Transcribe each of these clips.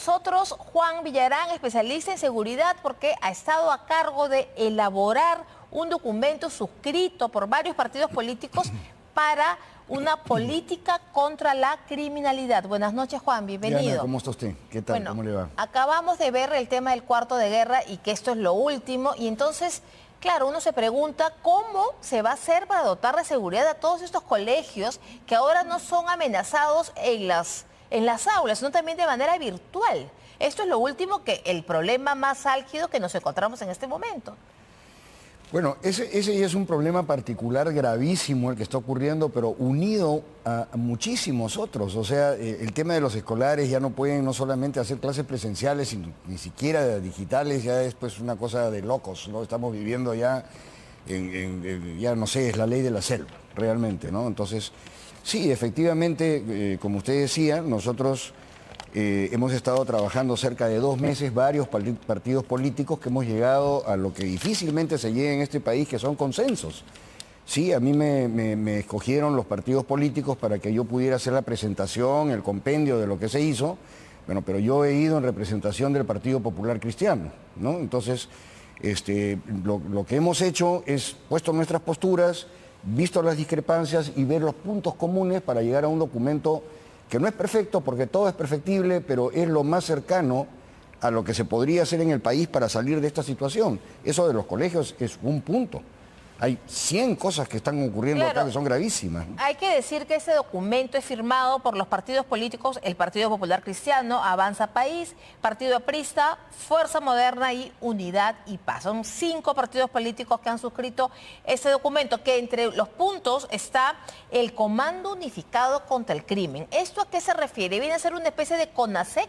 nosotros Juan Villarán, especialista en seguridad, porque ha estado a cargo de elaborar un documento suscrito por varios partidos políticos para una política contra la criminalidad. Buenas noches, Juan, bienvenido. Diana, ¿cómo está usted? ¿Qué tal? Bueno, ¿Cómo le va? acabamos de ver el tema del cuarto de guerra y que esto es lo último, y entonces, claro, uno se pregunta cómo se va a hacer para dotar de seguridad a todos estos colegios que ahora no son amenazados en las aulas, sino también de manera virtual. Esto es lo último, que el problema más álgido que nos encontramos en este momento. Bueno, ese ya es un problema particular gravísimo el que está ocurriendo, pero unido a muchísimos otros. O sea, el tema de los escolares ya no pueden no solamente hacer clases presenciales, sino ni siquiera digitales, ya es pues una cosa de locos, ¿no? Estamos viviendo ya, ya no sé, es la ley de la selva, realmente, ¿no? Entonces, sí, efectivamente, como usted decía, nosotros hemos estado trabajando cerca de 2 meses, varios partidos políticos que hemos llegado a lo que difícilmente se llega en este país, que son consensos. Sí, a mí me escogieron los partidos políticos para que yo pudiera hacer la presentación, el compendio de lo que se hizo, bueno, pero yo he ido en representación del Partido Popular Cristiano, ¿no? Entonces, lo que hemos hecho es puesto nuestras posturas, visto las discrepancias y ver los puntos comunes para llegar a un documento que no es perfecto, porque todo es perfectible, pero es lo más cercano a lo que se podría hacer en el país para salir de esta situación. Eso de los colegios es un punto. Hay 100 cosas que están ocurriendo acá que son gravísimas. Hay que decir que ese documento es firmado por los partidos políticos, el Partido Popular Cristiano, Avanza País, Partido Aprista, Fuerza Moderna y Unidad y Paz. Son 5 partidos políticos que han suscrito ese documento, que entre los puntos está el Comando Unificado contra el Crimen. ¿Esto a qué se refiere? ¿Viene a ser una especie de CONASEC?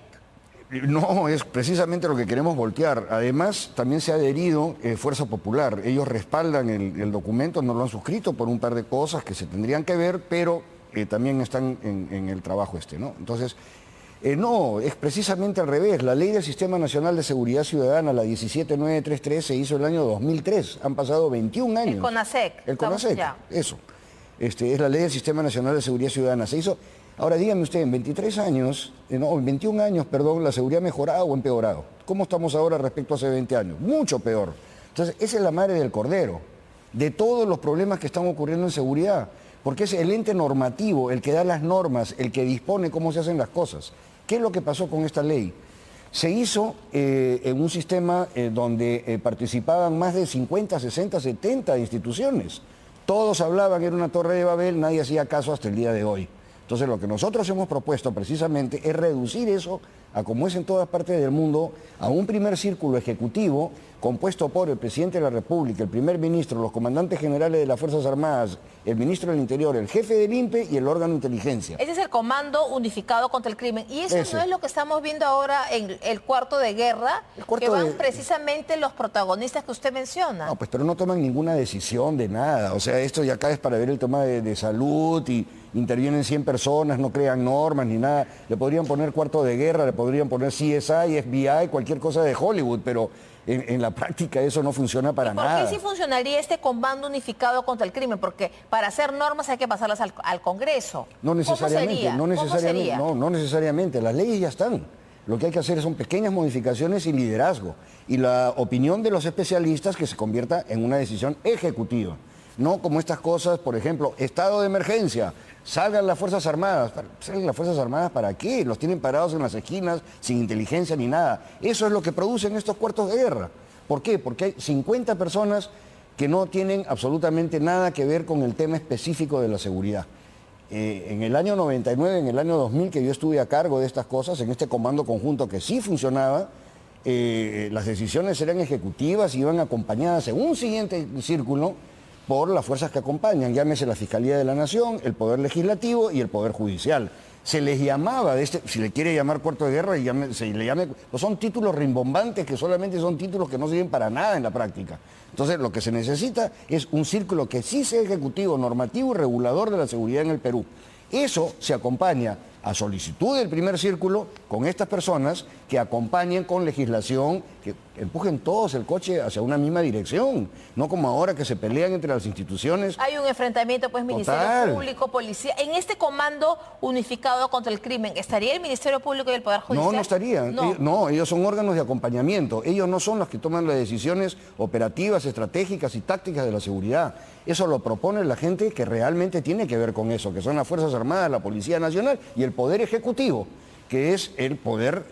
No, es precisamente lo que queremos voltear. Además, también se ha adherido Fuerza Popular. Ellos respaldan el documento, no lo han suscrito por un par de cosas que se tendrían que ver, pero también están en el trabajo ¿no? Entonces, no, es precisamente al revés. La Ley del Sistema Nacional de Seguridad Ciudadana, la 17933, se hizo el año 2003. Han pasado 21 años. El CONASEC. El CONASEC, eso. Es la Ley del Sistema Nacional de Seguridad Ciudadana. Se hizo... Ahora díganme usted, en 23 años, no, en 21 años, perdón, ¿la seguridad ha mejorado o empeorado? ¿Cómo estamos ahora respecto a hace 20 años? Mucho peor. Entonces, esa es la madre del cordero, de todos los problemas que están ocurriendo en seguridad, porque es el ente normativo, el que da las normas, el que dispone cómo se hacen las cosas. ¿Qué es lo que pasó con esta ley? Se hizo en un sistema donde participaban más de 50, 60, 70 instituciones. Todos hablaban, era una torre de Babel, nadie hacía caso hasta el día de hoy. Entonces, lo que nosotros hemos propuesto precisamente es reducir eso a, como es en todas partes del mundo, a un primer círculo ejecutivo compuesto por el presidente de la República, el primer ministro, los comandantes generales de las Fuerzas Armadas, el ministro del Interior, el jefe del INPE y el órgano de inteligencia. Ese es el Comando Unificado contra el Crimen. Y eso no es lo que estamos viendo ahora en el cuarto de guerra, que van precisamente los protagonistas que usted menciona. No, pues pero no toman ninguna decisión de nada. O sea, esto ya acá es para ver el tema de salud y intervienen 100 personas, no crean normas ni nada. Le podrían poner cuarto de guerra, le podrían poner CSI, FBI, cualquier cosa de Hollywood, pero en la práctica eso no funciona para nada. ¿Por qué sí funcionaría este Comando Unificado contra el Crimen? Porque para hacer normas hay que pasarlas al Congreso. No necesariamente, no necesariamente. Las leyes ya están. Lo que hay que hacer son pequeñas modificaciones y liderazgo. Y la opinión de los especialistas que se convierta en una decisión ejecutiva. No como estas cosas, por ejemplo, estado de emergencia, salgan las Fuerzas Armadas. ¿Salgan las Fuerzas Armadas para qué? Los tienen parados en las esquinas, sin inteligencia ni nada. Eso es lo que producen estos cuartos de guerra. ¿Por qué? Porque hay 50 personas que no tienen absolutamente nada que ver con el tema específico de la seguridad. En el año 99, en el año 2000, que yo estuve a cargo de estas cosas, en este comando conjunto que sí funcionaba, las decisiones eran ejecutivas y iban acompañadas en un siguiente círculo por las fuerzas que acompañan, llámese la Fiscalía de la Nación, el Poder Legislativo y el Poder Judicial. Se les llamaba, si le quiere llamar cuarto de guerra, pues son títulos rimbombantes que solamente son títulos que no sirven para nada en la práctica. Entonces, lo que se necesita es un círculo que sí sea ejecutivo, normativo y regulador de la seguridad en el Perú. Eso se acompaña a solicitud del primer círculo, con estas personas que acompañen con legislación, que empujen todos el coche hacia una misma dirección, no como ahora que se pelean entre las instituciones. Hay un enfrentamiento, pues, Ministerio Público, Policía. En este comando unificado contra el crimen, ¿estaría el Ministerio Público y el Poder Judicial? No, no estarían. No, ellos son órganos de acompañamiento. Ellos no son los que toman las decisiones operativas, estratégicas y tácticas de la seguridad. Eso lo propone la gente que realmente tiene que ver con eso, que son las Fuerzas Armadas, la Policía Nacional y el Poder Ejecutivo, que es el poder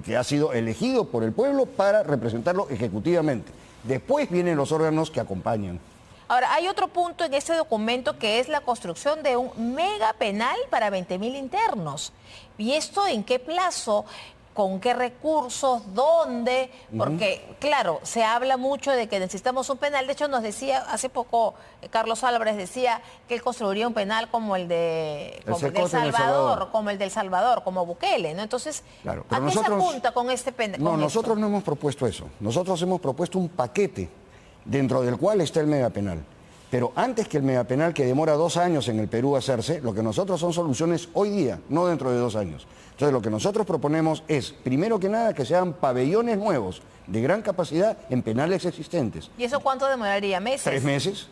que ha sido elegido por el pueblo para representarlo ejecutivamente. Después vienen los órganos que acompañan. Ahora, hay otro punto en este documento que es la construcción de un mega penal para 20.000 internos. ¿Y esto en qué plazo? ¿Con qué recursos? ¿Dónde? Porque, claro, se habla mucho de que necesitamos un penal. De hecho, nos decía hace poco, Carlos Álvarez decía que él construiría un penal como el de Salvador, como el del Salvador, como Bukele, ¿no? Entonces, claro, ¿a qué se apunta con este penal? No, nosotros no hemos propuesto eso. Nosotros hemos propuesto un paquete dentro del cual está el megapenal. Pero antes que el megapenal, que demora 2 años en el Perú hacerse, lo que nosotros son soluciones hoy día, no dentro de 2 años. Entonces lo que nosotros proponemos es, primero que nada, que sean pabellones nuevos de gran capacidad en penales existentes. ¿Y eso cuánto demoraría? ¿Meses? 3 meses.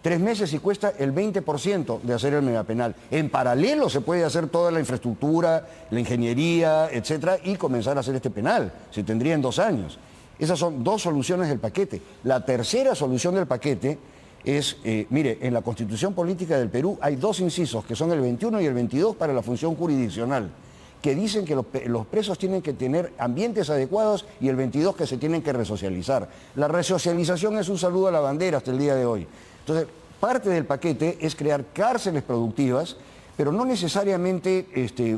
3 meses y cuesta el 20% de hacer el megapenal. En paralelo se puede hacer toda la infraestructura, la ingeniería, etcétera, y comenzar a hacer este penal. Se tendría en 2 años. Esas son 2 soluciones del paquete. La tercera solución del paquete es, mire, en la Constitución Política del Perú hay 2 incisos, que son el 21 y el 22 para la función jurisdiccional, que dicen que los presos tienen que tener ambientes adecuados, y el 22 que se tienen que resocializar. La resocialización es un saludo a la bandera hasta el día de hoy. Entonces, parte del paquete es crear cárceles productivas, pero no necesariamente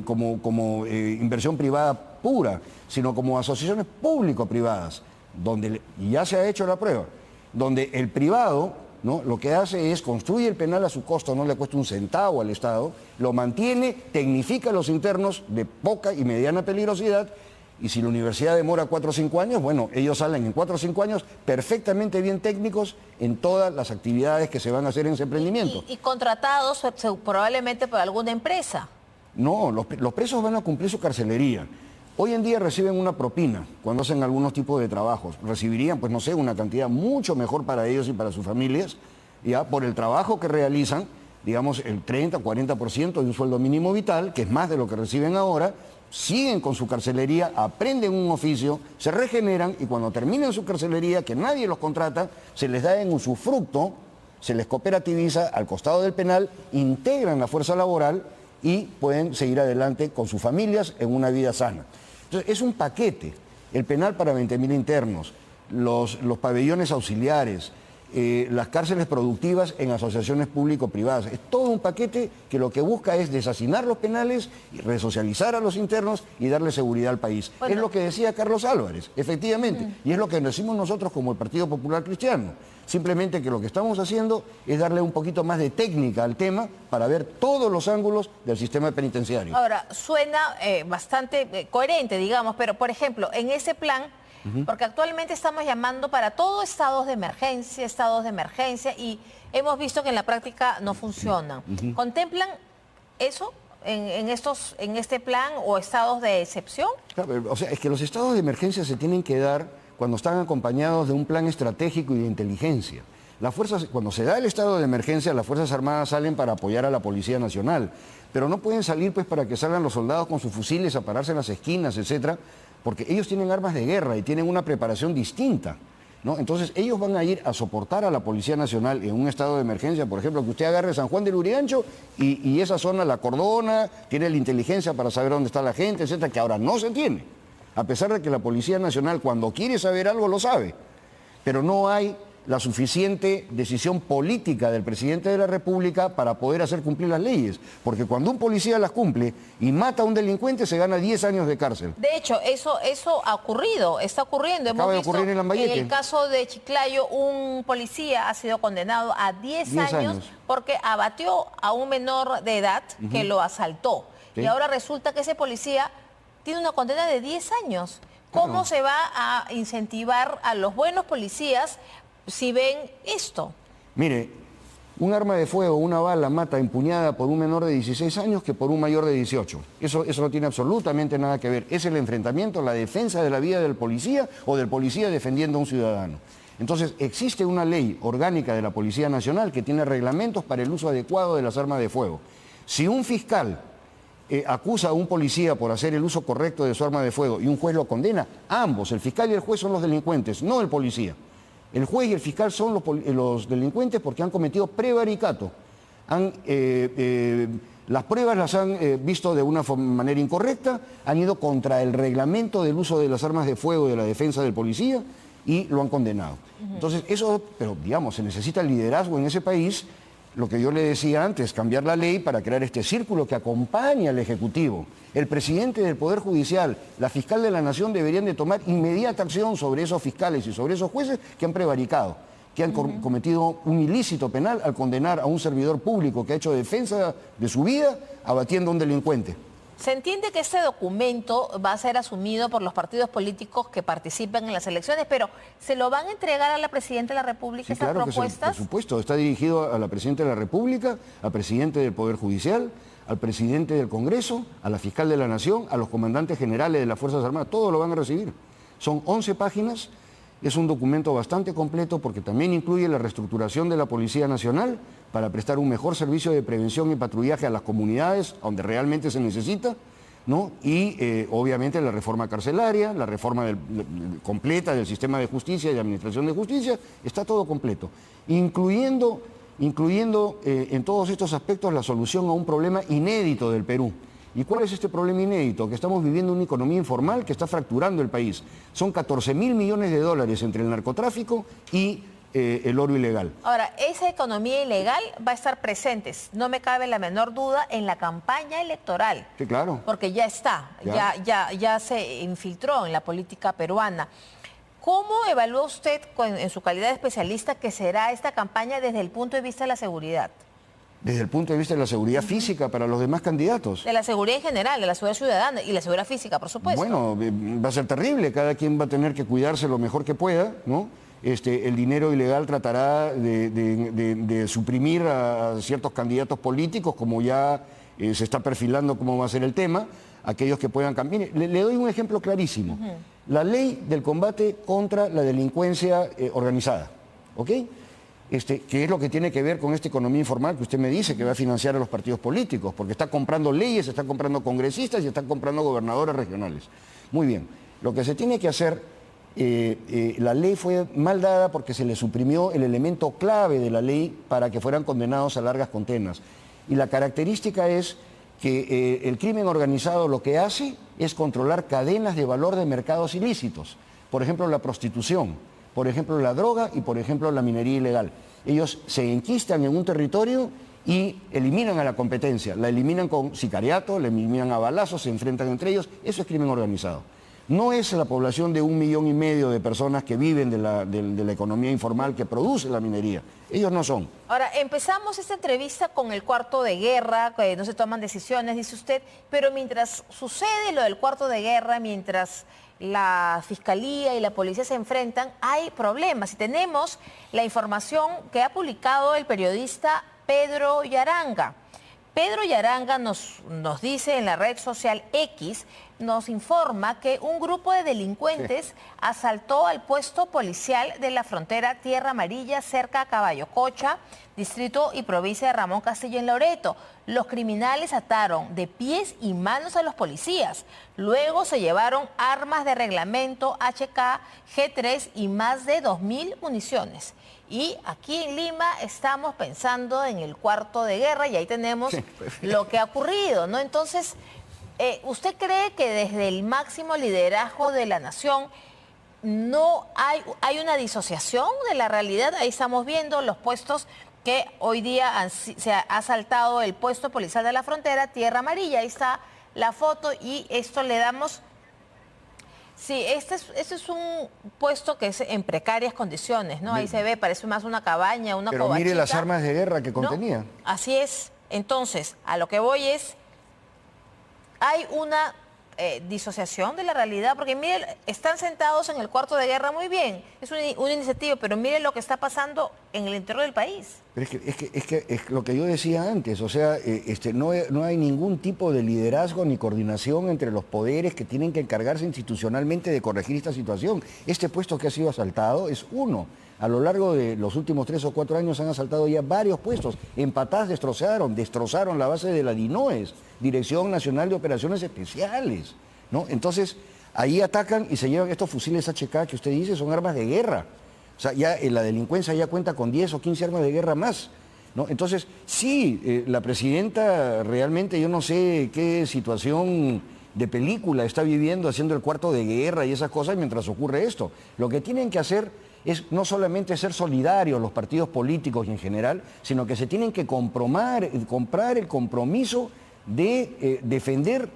como inversión privada pura, sino como asociaciones público-privadas, donde ya se ha hecho la prueba, donde el privado, ¿no?, lo que hace es construye el penal a su costo, no le cuesta un centavo al Estado, lo mantiene, tecnifica a los internos de poca y mediana peligrosidad, y si la universidad demora 4 o 5 años, bueno, ellos salen en 4 o 5 años perfectamente bien técnicos en todas las actividades que se van a hacer en ese emprendimiento. Y contratados probablemente por alguna empresa. No, los presos van a cumplir su carcelería. Hoy en día reciben una propina cuando hacen algunos tipos de trabajos. Recibirían, pues no sé, una cantidad mucho mejor para ellos y para sus familias, ya por el trabajo que realizan, digamos el 30, 40% de un sueldo mínimo vital, que es más de lo que reciben ahora. Siguen con su carcelería, aprenden un oficio, se regeneran, y cuando terminen su carcelería, que nadie los contrata, se les da en usufructo, se les cooperativiza al costado del penal, integran la fuerza laboral y pueden seguir adelante con sus familias en una vida sana. Entonces, es un paquete, el penal para 20.000 internos, los pabellones auxiliares, las cárceles productivas en asociaciones público-privadas. Es todo un paquete que lo que busca es deshacinar los penales, y resocializar a los internos y darle seguridad al país. Bueno, es lo que decía Carlos Álvarez, efectivamente, y es lo que decimos nosotros como el Partido Popular Cristiano. Simplemente que lo que estamos haciendo es darle un poquito más de técnica al tema para ver todos los ángulos del sistema penitenciario. Ahora, suena bastante coherente, digamos, pero por ejemplo, en ese plan, porque actualmente estamos llamando para todo estados de emergencia, y hemos visto que en la práctica no funcionan. ¿Contemplan eso en este plan, o estados de excepción? Claro, o sea, es que los estados de emergencia se tienen que dar cuando están acompañados de un plan estratégico y de inteligencia. Cuando se da el estado de emergencia, las Fuerzas Armadas salen para apoyar a la Policía Nacional, pero no pueden salir pues para que salgan los soldados con sus fusiles a pararse en las esquinas, etcétera, porque ellos tienen armas de guerra y tienen una preparación distinta, ¿no? Entonces ellos van a ir a soportar a la Policía Nacional en un estado de emergencia. Por ejemplo, que usted agarre San Juan del Lurigancho y esa zona la cordona, tiene la inteligencia para saber dónde está la gente, etcétera, que ahora no se tiene. A pesar de que la Policía Nacional, cuando quiere saber algo, lo sabe, pero no hay la suficiente decisión política del presidente de la República para poder hacer cumplir las leyes, porque cuando un policía las cumple y mata a un delincuente, se gana 10 años de cárcel. De hecho, eso ha ocurrido, está ocurriendo. Acaba de ocurrir en Lambayeque. En el caso de Chiclayo, un policía ha sido condenado a 10 años porque abatió a un menor de edad que lo asaltó. ¿Sí? Y ahora resulta que ese policía tiene una condena de 10 años. ¿Cómo se va a incentivar a los buenos policías si ven esto? Mire, Un arma de fuego, una bala mata empuñada por un menor de 16 años que por un mayor de 18. Eso no tiene absolutamente nada que ver. Es el enfrentamiento, la defensa de la vida del policía o del policía defendiendo a un ciudadano. Entonces, existe una ley orgánica de la Policía Nacional que tiene reglamentos para el uso adecuado de las armas de fuego. Si un fiscal acusa a un policía por hacer el uso correcto de su arma de fuego y un juez lo condena, ambos, el fiscal y el juez, son los delincuentes, no el policía. El juez y el fiscal son los delincuentes porque han cometido prevaricato. Las pruebas las han visto de una manera incorrecta, han ido contra el reglamento del uso de las armas de fuego y de la defensa del policía y lo han condenado. Entonces, pero digamos, se necesita liderazgo en ese país, lo que yo le decía antes, cambiar la ley para crear este círculo que acompaña al Ejecutivo. El presidente del Poder Judicial, la fiscal de la Nación deberían de tomar inmediata acción sobre esos fiscales y sobre esos jueces que han prevaricado, que han cometido un ilícito penal al condenar a un servidor público que ha hecho defensa de su vida abatiendo a un delincuente. Se entiende que este documento va a ser asumido por los partidos políticos que participan en las elecciones, pero ¿se lo van a entregar a la Presidenta de la República Sí, estas claro propuestas? Por supuesto, está dirigido a la Presidenta de la República, al Presidente del Poder Judicial, al Presidente del Congreso, a la Fiscal de la Nación, a los comandantes generales de las Fuerzas Armadas, todos lo van a recibir. Son 11 páginas, es un documento bastante completo porque también incluye la reestructuración de la Policía Nacional para prestar un mejor servicio de prevención y patrullaje a las comunidades donde realmente se necesita, ¿no? Y obviamente la reforma carcelaria, la reforma completa del sistema de justicia y de administración de justicia, está todo completo, incluyendo en todos estos aspectos la solución a un problema inédito del Perú. ¿Y cuál es este problema inédito? Que estamos viviendo una economía informal que está fracturando el país. Son 14.000 millones de dólares entre el narcotráfico y el oro ilegal. Ahora, esa economía ilegal va a estar presente, no me cabe la menor duda, en la campaña electoral. Sí, claro. Porque ya está, ya se infiltró en la política peruana. ¿Cómo evalúa usted, en su calidad de especialista, que será esta campaña desde el punto de vista de la seguridad? Desde el punto de vista de la seguridad física para los demás candidatos. De la seguridad en general, de la seguridad ciudadana y la seguridad física, por supuesto. Bueno, va a ser terrible, cada quien va a tener que cuidarse lo mejor que pueda, ¿no? El dinero ilegal tratará de suprimir a ciertos candidatos políticos, como ya se está perfilando cómo va a ser el tema, aquellos que puedan cambiar. Le doy un ejemplo clarísimo. La ley del combate contra la delincuencia organizada, ¿ok? Que es lo que tiene que ver con esta economía informal que usted me dice que va a financiar a los partidos políticos, porque está comprando leyes, está comprando congresistas y está comprando gobernadores regionales. Muy bien, lo que se tiene que hacer, la ley fue mal dada porque se le suprimió el elemento clave de la ley para que fueran condenados a largas condenas. Y la característica es que el crimen organizado lo que hace es controlar cadenas de valor de mercados ilícitos, por ejemplo la prostitución, por ejemplo la droga y por ejemplo la minería ilegal. Ellos se enquistan en un territorio y eliminan a la competencia, la eliminan con sicariato, la eliminan a balazos, se enfrentan entre ellos, eso es crimen organizado. No es la población de 1,5 millones de personas que viven de la economía informal que produce la minería. Ellos no son. Ahora, empezamos esta entrevista con el cuarto de guerra, que no se toman decisiones, dice usted, pero mientras sucede lo del cuarto de guerra, mientras la Fiscalía y la Policía se enfrentan, hay problemas. Y tenemos la información que ha publicado el periodista Pedro Yaranga. Pedro Yaranga nos dice en la red social X, nos informa que un grupo de delincuentes asaltó al puesto policial de la frontera Tierra Amarilla cerca a Caballo Cocha, distrito y provincia de Ramón Castillo en Loreto. Los criminales ataron de pies y manos a los policías. Luego se llevaron armas de reglamento HK, G3 y más de 2.000 municiones. Y aquí en Lima estamos pensando en el cuarto de guerra y ahí tenemos lo que ha ocurrido, ¿no? Entonces, ¿usted cree que desde el máximo liderazgo de la nación no hay una disociación de la realidad? Ahí estamos viendo los puestos que hoy día se ha asaltado el puesto policial de la frontera, Tierra Amarilla. Ahí está la foto y esto le damos... Sí, este es un puesto que es en precarias condiciones, ¿no? Ahí se ve, parece más una cabaña, una covachita. Pero mire las armas de guerra que contenía. ¿No? Así es. Entonces, a lo que voy es, hay una disociación de la realidad, porque mire, están sentados en el cuarto de guerra muy bien, es una iniciativa, pero mire lo que está pasando en el interior del país. Pero es lo que yo decía antes, o sea, no hay ningún tipo de liderazgo ni coordinación entre los poderes que tienen que encargarse institucionalmente de corregir esta situación. Este puesto que ha sido asaltado es uno. A lo largo de los últimos 3 o 4 años han asaltado ya varios puestos. En Patás destrozaron la base de la DINOES, Dirección Nacional de Operaciones Especiales, ¿no? Entonces, ahí atacan y se llevan estos fusiles HK que usted dice, son armas de guerra. O sea, ya la delincuencia ya cuenta con 10 o 15 armas de guerra más, ¿no? Entonces, sí, la presidenta realmente, yo no sé qué situación de película está viviendo haciendo el cuarto de guerra y esas cosas mientras ocurre esto. Lo que tienen que hacer es no solamente ser solidarios los partidos políticos y en general, sino que se tienen que comprar el compromiso de defender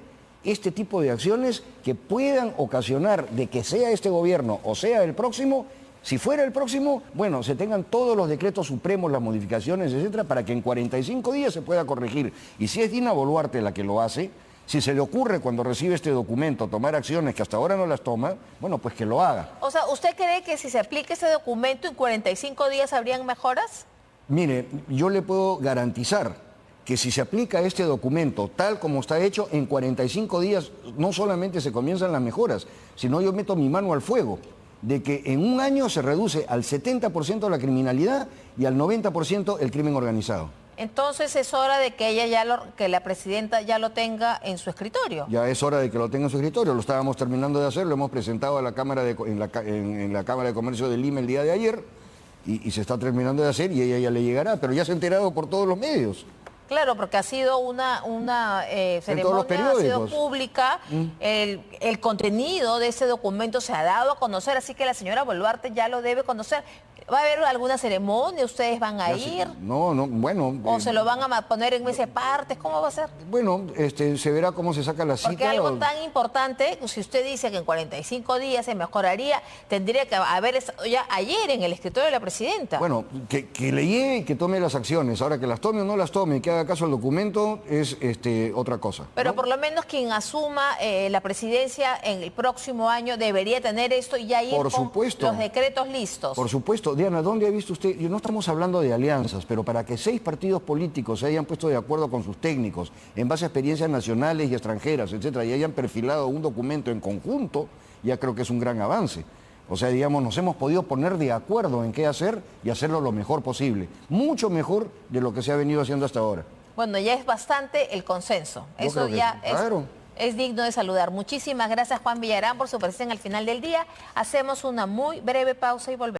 este tipo de acciones que puedan ocasionar de que sea este gobierno o sea el próximo. Si fuera el próximo, bueno, se tengan todos los decretos supremos, las modificaciones, etcétera, para que en 45 días se pueda corregir. Y si es Dina Boluarte la que lo hace, si se le ocurre cuando recibe este documento tomar acciones que hasta ahora no las toma, bueno, pues que lo haga. O sea, ¿usted cree que si se aplica ese documento en 45 días habrían mejoras? Mire, yo le puedo garantizar que si se aplica este documento tal como está hecho, en 45 días no solamente se comienzan las mejoras, sino yo meto mi mano al fuego de que en un año se reduce al 70% la criminalidad y al 90% el crimen organizado. Entonces es hora de que que la presidenta ya lo tenga en su escritorio. Ya es hora de que lo tenga en su escritorio, lo estábamos terminando de hacer, lo hemos presentado a la Cámara en la Cámara de Comercio de Lima el día de ayer y se está terminando de hacer y ella ya le llegará, pero ya se ha enterado por todos los medios. Claro, porque ha sido una ceremonia, ha sido pública, el contenido de ese documento se ha dado a conocer, así que la señora Boluarte ya lo debe conocer. ¿Va a haber alguna ceremonia? ¿Ustedes van a ir? No, bueno. ¿O se lo van a poner en meses partes? ¿Cómo va a ser? Bueno, se verá cómo se saca la cita. Porque algo tan importante, si usted dice que en 45 días se mejoraría, tendría que haber estado ya ayer en el escritorio de la presidenta. Bueno, que le llegue y que tome las acciones. Ahora, que las tome o no las tome y que haga caso al documento es otra cosa. Pero ¿no? por lo menos quien asuma la presidencia en el próximo año debería tener esto y ya ir por con supuesto, los decretos listos. Por supuesto. Diana, ¿dónde ha visto usted? No estamos hablando de alianzas, pero para que 6 partidos políticos se hayan puesto de acuerdo con sus técnicos en base a experiencias nacionales y extranjeras, etcétera, y hayan perfilado un documento en conjunto, ya creo que es un gran avance. O sea, digamos, nos hemos podido poner de acuerdo en qué hacer y hacerlo lo mejor posible. Mucho mejor de lo que se ha venido haciendo hasta ahora. Bueno, ya es bastante el consenso. Yo Eso ya sí, claro. Es digno de saludar. Muchísimas gracias, Juan Villarán, por su presencia al final del día. Hacemos una muy breve pausa y volvemos.